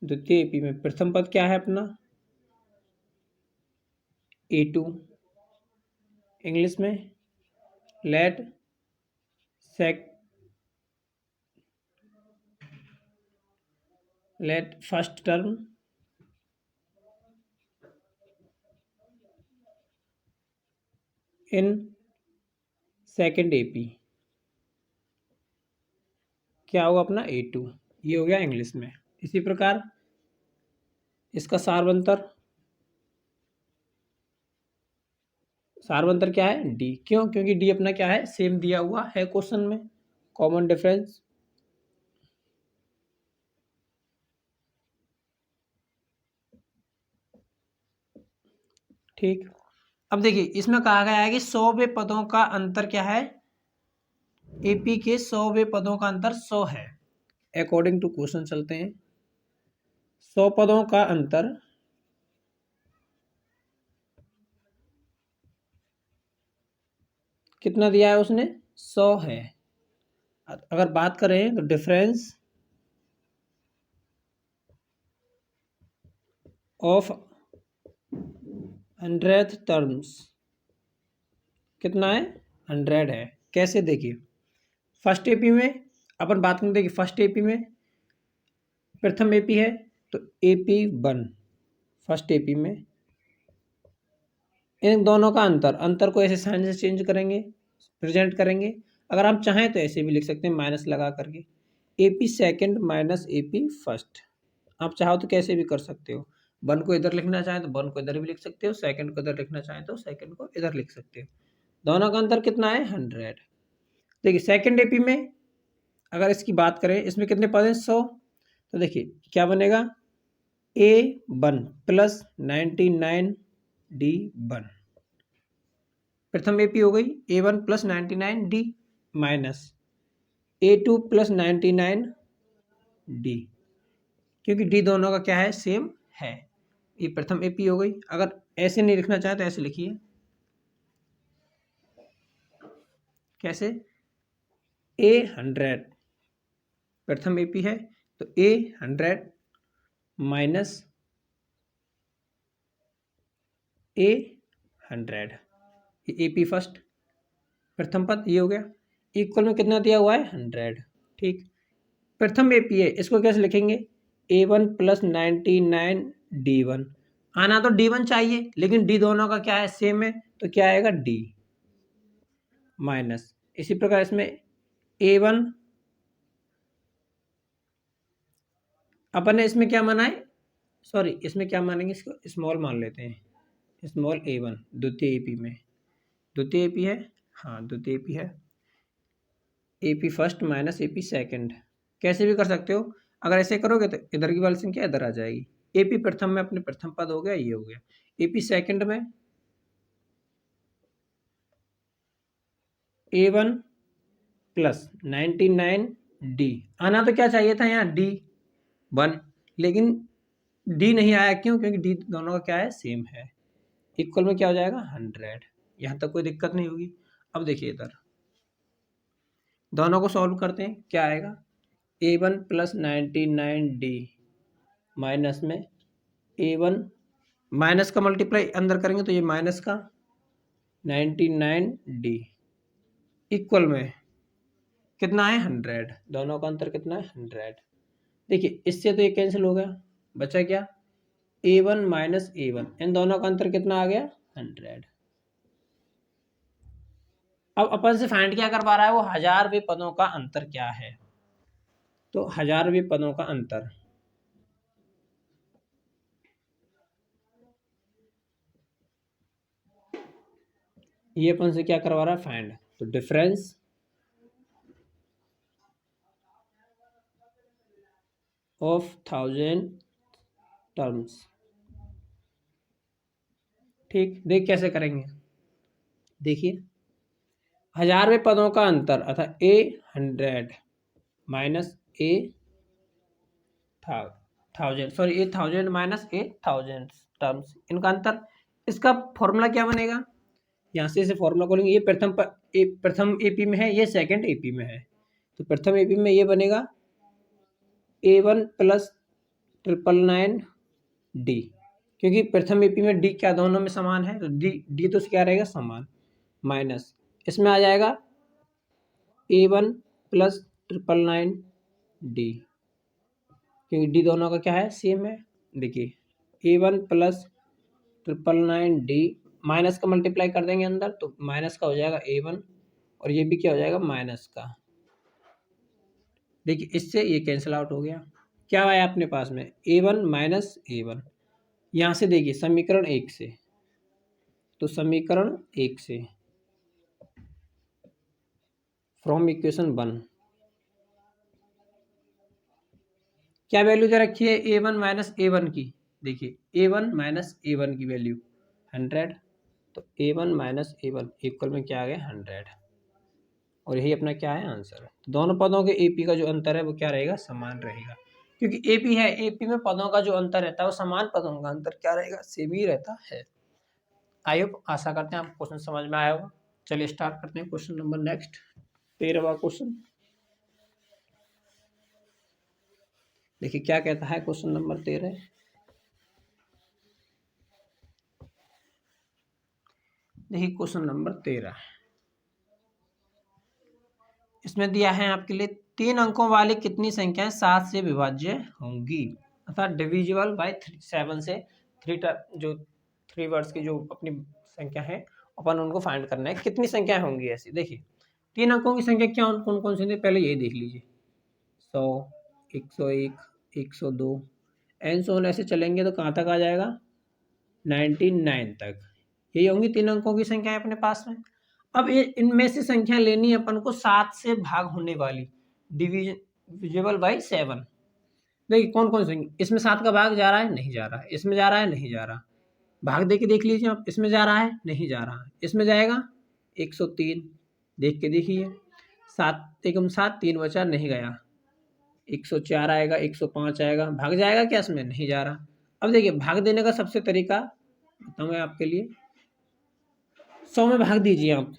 द्वितीय एपी में प्रथम पद क्या है अपना A2, इंग्लिश में let first term in second AP क्या होगा अपना A2, ये हो गया इंग्लिश में। इसी प्रकार इसका सार्वंतर, सार्वंतर क्या है डी, क्यों, क्योंकि डी अपना क्या है सेम दिया हुआ है क्वेश्चन में। कॉमन डिफरेंस, ठीक। अब देखिए इसमें कहा गया है कि 100वें पदों का अंतर क्या है, एपी के 100वें पदों का अंतर 100 है। अकॉर्डिंग टू क्वेश्चन चलते हैं। 100 पदों का अंतर कितना दिया है उसने, 100 है। अगर बात करें तो डिफरेंस ऑफ 100th टर्म्स कितना है, 100 है। कैसे देखिए, फर्स्ट एपी में अपन बात करें, देखिए फर्स्ट एपी में प्रथम एपी है तो AP1, फर्स्ट एपी में इन दोनों का अंतर, अंतर को ऐसे साइन से चेंज करेंगे, प्रेजेंट करेंगे। अगर हम चाहें तो ऐसे भी लिख सकते हैं माइनस लगा करके, AP second minus AP first. आप चाहो तो कैसे भी कर सकते हो, 1 को इधर लिखना चाहें तो 1 को इधर भी लिख सकते हो, सेकंड को इधर लिखना चाहें तो सेकंड को इधर लिख सकते हो। दोनों का अंतर कितना है 100। देखिए सेकंड एपी में अगर इसकी बात करें, इसमें कितने पद हैं 100, तो देखिए क्या बनेगा A1 प्लस 99D1, प्रथम ए पी हो गई A1 plus 99D minus A2 plus 99D, क्योंकि D दोनों का क्या है, सेम है। ये प्रथम ए पी हो गई। अगर ऐसे नहीं लिखना चाहे तो ऐसे लिखिए, कैसे, A100 प्रथम ए पी है तो A100 माइनस A100, ये ए पी फर्स्ट प्रथम पद ये हो गया। इक्वल में कितना दिया हुआ है, 100। ठीक, प्रथम ए पी है, इसको कैसे लिखेंगे, A1 प्लस 99D1। आना तो D1 चाहिए, लेकिन D दोनों का क्या है, सेम है, तो क्या आएगा D माइनस। इसी प्रकार इसमें A1 अपन ने इसमें क्या माना है, सॉरी इसमें क्या मानेंगे, इसको स्मॉल मान लेते हैं, स्मॉल A1 द्वितीय एपी में, द्वितीय एपी है, हाँ द्वितीय एपी है, AP first minus AP second, कैसे भी कर सकते हो। अगर ऐसे करोगे तो इधर की वाली संख्या इधर आ जाएगी। एपी प्रथम में अपने प्रथम पद हो गया, ये हो गया। एपी सेकंड में A1 प्लस 99D, आना तो क्या चाहिए था यहाँ D1, लेकिन D नहीं आया, क्यों, क्योंकि D दोनों का क्या है, सेम है। इक्वल में क्या हो जाएगा, 100। यहाँ तक कोई दिक्कत नहीं होगी। अब देखिए इधर दोनों को सॉल्व करते हैं, क्या आएगा, A1 प्लस 99D माइनस में A1 माइनस का मल्टीप्लाई अंदर करेंगे तो ये माइनस का 99D इक्वल में कितना है, 100। दोनों का अंतर कितना है, 100। देखिए इससे तो ये कैंसिल हो गया, बचा क्या, A1 माइनस A1, इन दोनों का अंतर कितना आ गया, 100। अब अपन से फाइंड क्या करवा रहा है, वो 1000वें पदों का अंतर क्या है। तो 1000वें पदों का अंतर, ये अपन से क्या करवा रहा है, फाइंड। तो डिफरेंस ऑफ 1000 टर्म्स। ठीक, देख कैसे करेंगे, देखिए 1000वें पदों का अंतर अर्थात A100 minus A1000, sorry A1000 minus A1000 terms, इनका अंतर। इसका फॉर्मूला क्या बनेगा, यहाँ से इसे फॉर्मूला खोलेंगे, ये प्रथम एपी में है, ये सेकंड एपी में है, तो प्रथम एपी में ये बनेगा A1 प्लस 999D, क्योंकि प्रथम एपी में D क्या दोनों में समान है, तो D तो क्या रहेगा, समान, माइनस इसमें आ जाएगा A1 प्लस 999D, क्योंकि D दोनों का क्या है, सेम है। देखिए A1 प्लस 999D माइनस का मल्टीप्लाई कर देंगे अंदर, तो माइनस का हो जाएगा A1, और ये भी क्या हो जाएगा, माइनस का। देखिए इससे ये कैंसिल आउट हो गया, क्या आया अपने पास में, A1 माइनस A1। यहाँ से देखिए समीकरण 1 से, तो समीकरण 1 से फ्रॉम इक्वेशन 1 क्या वैल्यू दे रखी है, A1 माइनस A1 की। देखिए A1 माइनस A1 की वैल्यू 100, तो A1 माइनस A1 इक्वल में क्या आ गया, 100, और यही अपना क्या है, आंसर। तो दोनों पदों के एपी का जो अंतर है वो क्या रहेगा, समान रहेगा, क्योंकि एपी है, एपी में पदों का जो अंतर रहता है वो समान पदों का अंतर क्या रहेगा, सेम ही रहता है। आई होप, आशा करते हैं आपको क्वेश्चन समझ में आया होगा। चलिए स्टार्ट करते हैं क्वेश्चन नंबर नेक्स्ट, 13वां क्वेश्चन। देखिए क्या कहता है क्वेश्चन नंबर 13। देखिए क्वेश्चन नंबर 13, इसमें दिया है आपके लिए 3 अंकों वाली कितनी संख्याएं 7 से विभाज्य होंगी, अर्थात डिविजिबल बाय 7 से, जो 3 वर्ड्स की जो अपनी संख्या है अपन उनको फाइंड करना है, कितनी संख्याएं होंगी ऐसी। देखिए 3 अंकों की संख्या क्या कौन कौन सी थी, पहले यही देख लीजिए, 100, 101, 102 एंड सो ऑन, ऐसे चलेंगे तो कहाँ तक आ जाएगा, 99 तक। यही होंगी 3 अंकों की संख्याएं अपने पास में। अब ये इनमें से संख्या लेनी है अपन को 7 से भाग होने वाली, डिविजिबल बाई 7। देखिए कौन कौन सी, इसमें 7 का भाग जा रहा है, नहीं जा रहा है, इसमें जा रहा है, नहीं जा रहा, भाग दे के देख लीजिए आप, इसमें जा रहा है, नहीं जा रहा, इसमें जाएगा, 103, देख के देखिए, 7 एकम 7, 3 बचा, नहीं गया। 104 आएगा, 105 आएगा, भाग जाएगा क्या इसमें? नहीं जा रहा। अब देखिए भाग देने का सबसे तरीका बताऊँ मैं आपके लिए, 100 में भाग दीजिए आप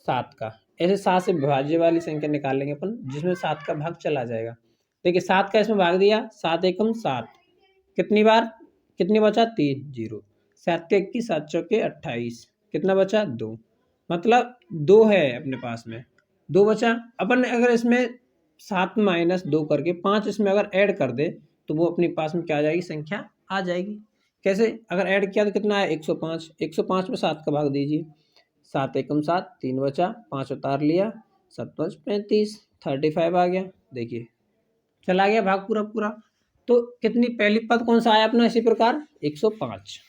7 का, ऐसे 7 से विभाज्य वाली संख्या निकाल लेंगे अपन जिसमें 7 का भाग चला जाएगा। देखिए 7 का इसमें भाग दिया, 7 एकम 7, कितनी बार, कितनी बचा? 3, 0, 7 के 21, 7 चौके 28, कितना बचा? 2, मतलब 2 है अपने पास में, 2 बचा। अपन अगर इसमें 7 माइनस 2 करके 5 इसमें अगर ऐड कर दे तो वो अपने पास में क्या आ जाएगी? संख्या आ जाएगी। कैसे? अगर ऐड किया तो कितना है? 105, 105 में 7 का भाग दीजिए, 7 एकम 7, 3 बचा, 5 उतार लिया, 7 5 35, 35 आ गया। देखिए चला गया भाग पूरा पूरा। तो कितनी पहली पद कौन सा आया अपना? इसी प्रकार 105।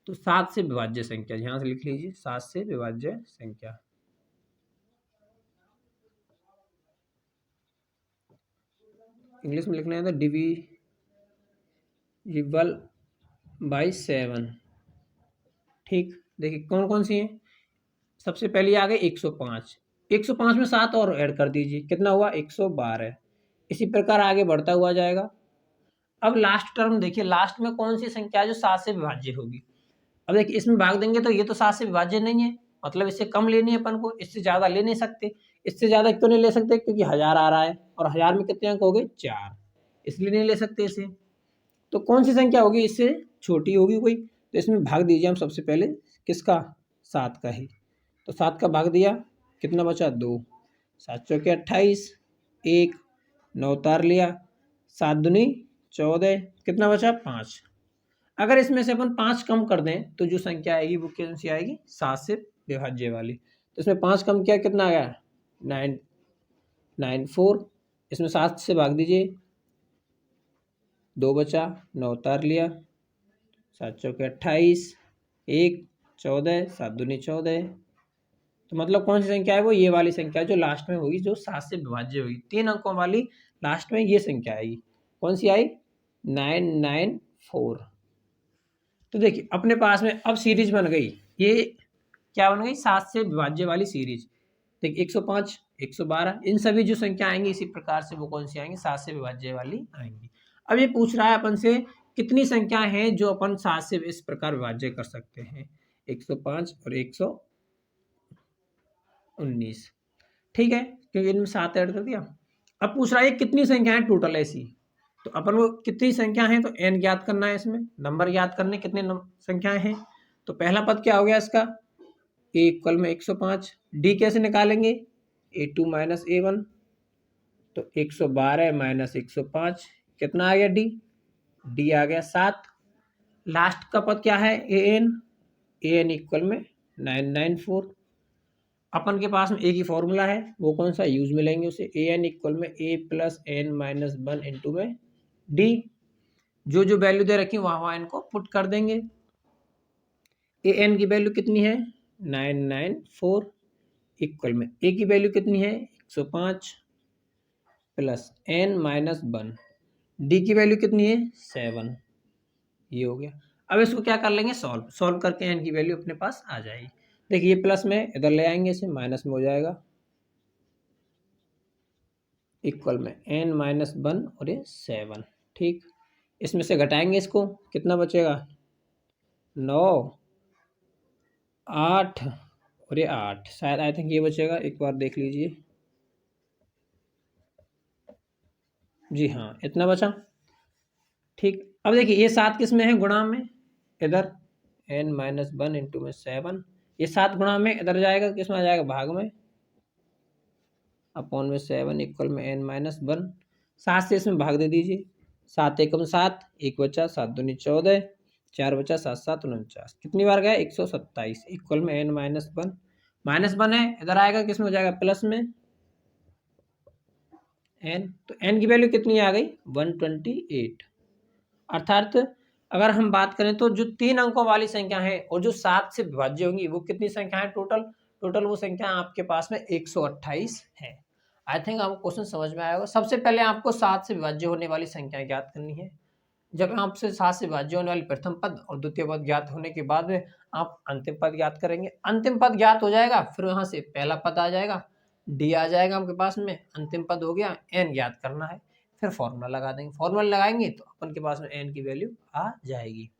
तो 7 से विभाज्य संख्या, यहाँ से लिख लीजिए 7 से विभाज्य संख्या। इंग्लिश में लिखना है तो डिविजिबल बाई 7। ठीक, देखिए कौन कौन सी है? सबसे पहली आ गई 105, 105 में 7 और ऐड कर दीजिए, कितना हुआ? 112। इसी प्रकार आगे बढ़ता हुआ जाएगा। अब लास्ट टर्म देखिए, लास्ट में कौन सी संख्या है जो 7 से विभाज्य होगी? अब देखिए इसमें भाग देंगे तो ये तो 7 से विभाज्य नहीं है, मतलब इससे कम लेनी है अपन को, इससे ज़्यादा ले नहीं सकते। इससे ज़्यादा क्यों नहीं ले सकते? क्योंकि 1000 आ रहा है और 1000 में कितने अंक हो गए? 4, इसलिए नहीं ले सकते इसे। तो कौन सी संख्या होगी इससे छोटी होगी कोई? तो इसमें भाग दीजिए हम सबसे पहले किसका? 7 का ही। तो 7 का भाग दिया, कितना बचा? 2, 7 चौके 28, 1, 9 उतार लिया, 7 दूनी 14, कितना बचा? 5। अगर इसमें से अपन 5 कम कर दें तो जो संख्या आएगी वो कौन सी आएगी? 7 से विभाज्य वाली। तो इसमें 5 कम किया, कितना आ गया? 994। इसमें 7 से भाग दीजिए, 2 बचा, 9 उतार लिया, 7 चौके 28, 1, 14, 7 दूनी 14। तो मतलब कौन सी संख्या है वो? ये वाली संख्या जो लास्ट में होगी, जो 7 से विभाज्य होगी, 3 अंकों वाली लास्ट में ये संख्या आएगी। कौन सी आई? 994। तो देखिए अपने पास में अब सीरीज बन गई, ये क्या बन गई? 7 से विभाज्य वाली सीरीज। देखिए 105, 112, इन सभी जो संख्या आएंगी इसी प्रकार से वो कौन सी आएंगी? 7 से विभाज्य वाली आएंगी। अब ये पूछ रहा है अपन से कितनी संख्या है जो अपन 7 से इस प्रकार विभाज्य कर सकते हैं? 105 और 119। ठीक है, क्योंकि इनमें 7 ऐड कर दिया। अब पूछ रहा है कितनी संख्या है टोटल ऐसी, तो अपन को कितनी संख्या है? तो n ज्ञात करना है, इसमें नंबर ज्ञात करने कितने संख्याएं हैं। तो पहला पद क्या हो गया इसका? a इक्वल में 105। d कैसे निकालेंगे? a2 minus a1। तो 112 माइनस 105, कितना आ गया? d आ गया 7। लास्ट का पद क्या है? an इक्वल में 994। अपन के पास में एक ही फॉर्मूला है, वो कौन सा यूज में लेंगे उसे? an इक्वल में a plus n minus 1 into में d। जो जो वैल्यू दे रखी वहाँ वहाँ इनको पुट कर देंगे। an की वैल्यू कितनी है? 994 इक्वल में a की वैल्यू कितनी है? 105 प्लस n माइनस 1, d की वैल्यू कितनी है? 7। ये हो गया। अब इसको क्या कर लेंगे? सॉल्व करके n की वैल्यू अपने पास आ जाएगी। देखिए ये प्लस में इधर ले आएंगे, इसे माइनस में हो जाएगा, इक्वल में n माइनस 1 और ये 7। ठीक, इसमें से घटाएंगे इसको, कितना बचेगा? 9, 8 और ये 8, शायद आई थिंक ये बचेगा, एक बार देख लीजिए। जी हाँ, इतना बचा। ठीक, अब देखिए ये 7 किस में है? गुणा में, इधर n माइनस 1 इंटू में 7, ये 7 गुणा में इधर जाएगा, किस में आ जाएगा? भाग में, अपॉन में 7 इक्वल में n माइनस 1। 7 से इसमें भाग दे दीजिए, 7 एकम 7, 1 बचा, 7 दूनी 14, 4 बचा, 7 7 49, कितनी बार गया? 127 इक्वल में n माइनस 1। माइनस 1 है, इधर आएगा, किस में हो जाएगा? प्लस में n। तो n की वैल्यू कितनी आ गई? 128। अर्थात अगर हम बात करें तो जो 3 अंकों वाली संख्या है और जो 7 से विभाज्य होंगी वो कितनी संख्या है टोटल वो संख्या आपके पास में 128 है। आई थिंक आपको क्वेश्चन समझ में आएगा। सबसे पहले आपको 7 से विभाज्य होने वाली संख्या ज्ञात करनी है। जब आपसे 7 से विभाज्य होने वाली प्रथम पद और द्वितीय पद ज्ञात होने के बाद में आप अंतिम पद ज्ञात करेंगे। अंतिम पद ज्ञात हो जाएगा, फिर यहाँ से पहला पद आ जाएगा, डी आ जाएगा आपके पास में, अंतिम पद हो गया, एन ज्ञात करना है, फिर फॉर्मूला लगा देंगे। फॉर्मूला लगाएंगे तो अपन के पास में एन की वैल्यू आ जाएगी।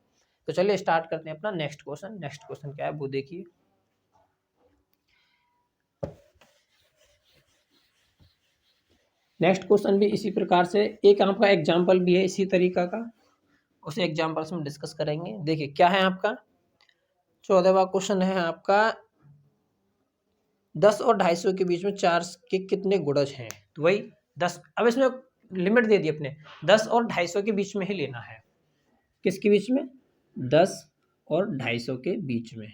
तो चलिए स्टार्ट करते हैं अपना नेक्स्ट क्वेश्चन। नेक्स्ट क्वेश्चन क्या है वो देखिए। नेक्स्ट क्वेश्चन भी इसी प्रकार से, एक आपका एग्जाम्पल भी है इसी तरीका का, उसे एग्जाम्पल से हम डिस्कस करेंगे। देखिए क्या है आपका 14वां क्वेश्चन है आपका 10 और 250 के बीच में 4 के कितने गुणज हैं। तो वही 10, अब इसमें लिमिट दे दी अपने 10 और 250 के बीच में ही लेना है। किसके बीच में? 10 और 250 के बीच में।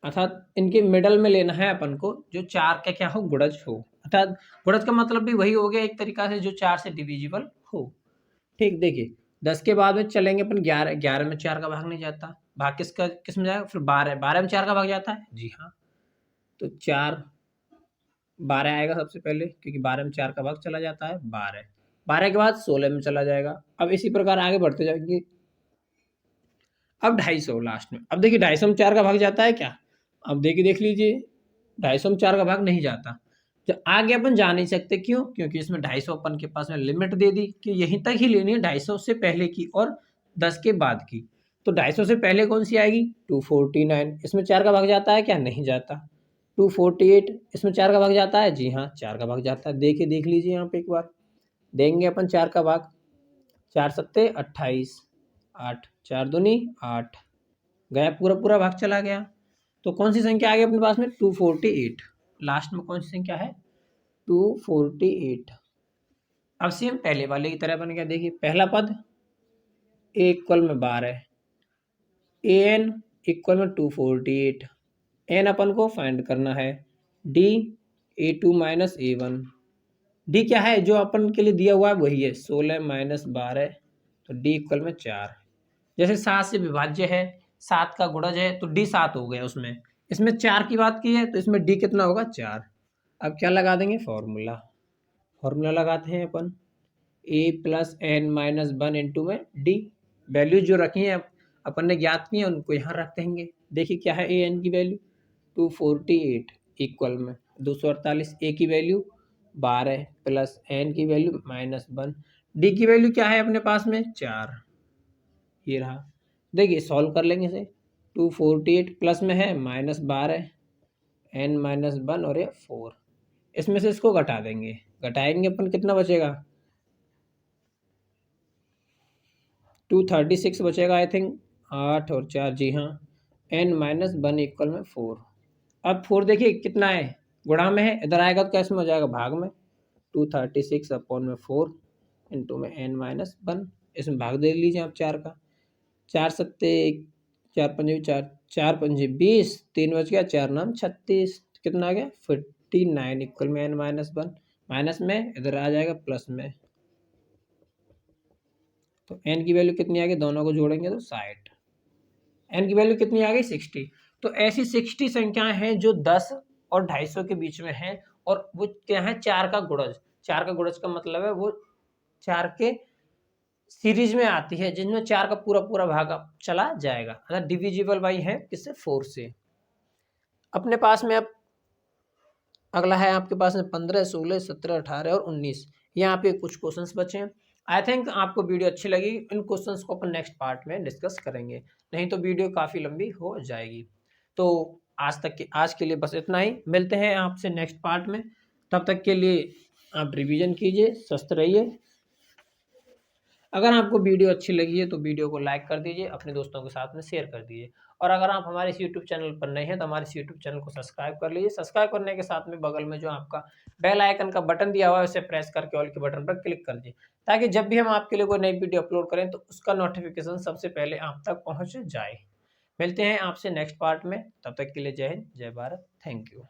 अर्थात इनके मिडल में लेना है अपन को, जो 4 का क्या हो, गुणज हो। अर्थात गुणज का मतलब भी वही हो गया एक तरीका से, जो 4 से डिविजिबल हो। ठीक, देखिए 10 के बाद में चलेंगे अपन 11, 11 में 4 का भाग नहीं जाता, भाग किस में जाएगा, फिर 12, 12 में 4 का भाग जाता है, जी हाँ। तो 4 12 आएगा सबसे पहले, क्योंकि 12 में 4 का भाग चला जाता है, 12, 12 के बाद 16 में चला जाएगा। अब इसी प्रकार आगे बढ़ते जाएंगे। अब 250 लास्ट में। अब देखिए 250 में 4 का भाग जाता है क्या? अब देखिए देख लीजिए 250 में 4 का भाग नहीं जाता। तो आगे अपन जा नहीं सकते, क्यों? क्योंकि इसमें 250 अपन के पास में लिमिट दे दी कि यहीं तक ही लेनी है, 250 से पहले की और 10 के बाद की। तो 250 से पहले कौन सी आएगी? 249। इसमें 4 का भाग जाता है क्या? नहीं जाता। 248, इसमें 4 का भाग जाता है, जी हाँ 4 का भाग जाता है। देखिए देख लीजिए यहाँ पे एक बार, देंगे अपन 4 का भाग, 4 सत्ते 28, 8 4 दूनी 8, गया पूरा पूरा भाग चला गया। तो कौन सी संख्या आ गई अपने पास में? 248। लास्ट में कौन सी संख्या है? 248। अब सेम पहले वाले की तरह बन गया। देखिए पहला पद ए इक्वल में 12, ए एन इक्वल में 248, एन अपन को फाइंड करना है, D A2 minus A1। D क्या है जो अपन के लिए दिया हुआ है? वही है 16 माइनस 12, तो डी इक्वल में 4। जैसे 7 से विभाज्य है, 7 का गुणज है, तो डी 7 हो गया उसमें। इसमें 4 की बात की है, तो इसमें डी कितना होगा? 4। अब क्या लगा देंगे? फॉर्मूला। फॉर्मूला लगाते हैं अपन, ए प्लस एन माइनस 1 इंटू में डी। वैल्यू जो रखी है अपन ने ज्ञात की है उनको यहाँ रख देंगे। देखिए क्या है ए एन की वैल्यू 248 इक्वल में 248, ए की वैल्यू 12 प्लस एन की वैल्यू -1, डी की वैल्यू क्या है अपने पास में? 4। ये रहा। देखिए सॉल्व कर लेंगे इसे, 248 प्लस में है -12, एन -1 और ये 4। इसमें से इसको घटा देंगे, घटाएंगे अपन, कितना बचेगा? 236 बचेगा आई थिंक, 8 और 4, जी हाँ, n-1 इक्वल में 4। अब 4 देखिए कितना है, गुणा में है, इधर आएगा तो कैसे में हो जाएगा? भाग में। 236 अपॉन में 4 इंटू में n-1, इसमें भाग दे लीजिए आप 4 का। 4 सत्ते 4 पंजे 4, 4 पंजे 20, 3 बच गया, 4 नाम 36, कितना आ गया? 49 इक्वल में n-1, माइनस में इधर आ जाएगा प्लस में, तो n की वैल्यू कितनी आ गई? दोनों को जोड़ेंगे तो 60। n की वैल्यू कितनी आ गई? 60। तो ऐसी 60 संख्याएं हैं जो 10 और 250 के बीच में हैं, और वो क्या है? 4 का गुणज। 4 का गुणज का मतलब है वो 4 के सीरीज में आती है, जिनमें 4 का पूरा पूरा भाग चला जाएगा। अगर डिविजिबल बाई है किससे? 4 से। अपने पास में अब अगला है आपके पास में 15, 16, 17, 18 और 19। यहाँ पे कुछ क्वेश्चंस बचे हैं। आई थिंक आपको वीडियो अच्छी लगी। इन क्वेश्चंस को अपन नेक्स्ट पार्ट में डिस्कस करेंगे, नहीं तो वीडियो काफ़ी लंबी हो जाएगी। तो आज के लिए बस इतना ही। मिलते हैं आपसे नेक्स्ट पार्ट में। तब तक के लिए आप रिवीजन कीजिए, स्वस्थ रहिए। अगर आपको वीडियो अच्छी लगी है तो वीडियो को लाइक कर दीजिए, अपने दोस्तों के साथ में शेयर कर दीजिए। और अगर आप हमारे इस यूट्यूब चैनल पर नए हैं तो हमारे इस यूट्यूब चैनल को सब्सक्राइब कर लीजिए। सब्सक्राइब करने के साथ में बगल में जो आपका बेल आइकन का बटन दिया हुआ है उसे प्रेस करके ऑल के बटन पर क्लिक कर दीजिए, ताकि जब भी हम आपके लिए कोई नई वीडियो अपलोड करें तो उसका नोटिफिकेशन सबसे पहले आप तक पहुँच जाए। मिलते हैं आपसे नेक्स्ट पार्ट में, तब तक के लिए जय हिंद, जय भारत, थैंक यू।